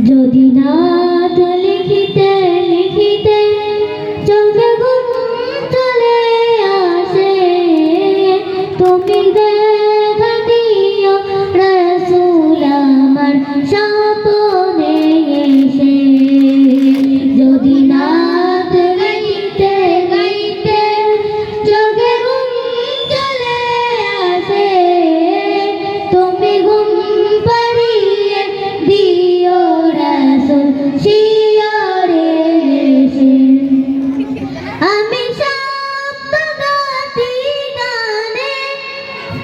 যদি নাথ লিখিতে লিখিতে চোখে ঘুম চলে আসে, তুমি দেখা দিও রাসূল আমার স্বপ্নে এসে। যদি নাথ গাইতে গাইতে চোখে ঘুম চলে আসে, তুমি ঘুম পাড়িয়ে দিও রাসূল শিয়রে এসে। আমি শব্দ গাতি গানে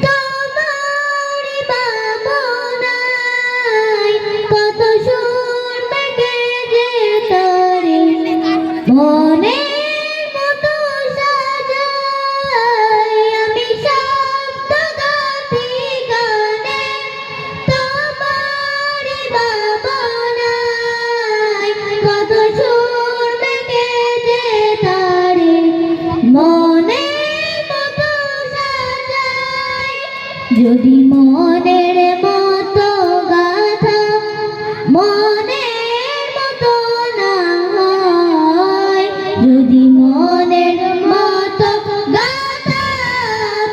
তোমার ভাবনায়, কত সুর মেঘে যে তারে মনের মতো সাজায়। আমি শব্দ গাতি গানে তোমার ভাবনায়, কত সুর মেঘে যে তারে মনের মতো সাজায়। যদি মনের মতো গাথা মনের মতো না হয়, যদি মনের মতো গাথা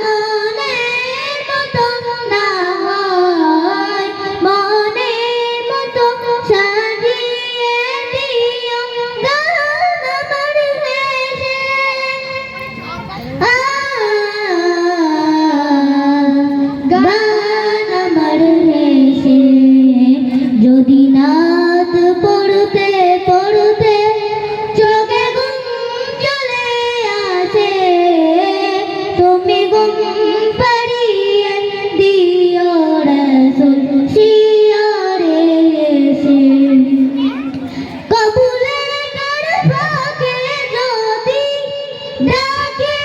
মনের মতো না হয়, মনের মতো সাজিয়ে দিও গান আমার হেসে। গান আমার হেসে। যদি নাথ পড়তে পড়তে চোখে ঘুম চলে আসে, তুমি ঘুম পাড়িয়ে দিও রাসূল শিয়রে এসে। কবুলের ফাঁকে যদি ডাকে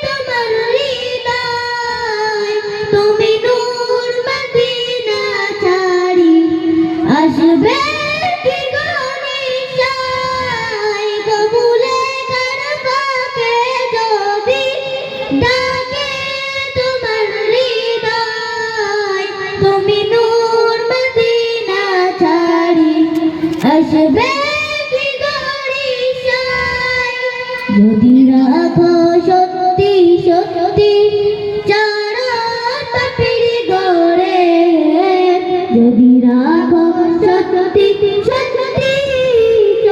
তোমার হৃদয়, তুমি নূর মদিনা ছাড়ি আসবে কি গো নিশায়। কবুলের ফাঁকে যদি ডাকে তোমার হৃদয়, তুমি নূর মদিনা ছাড়ি আসবে কি গো নিশায়। যদি রাখো সত্যি সত্যি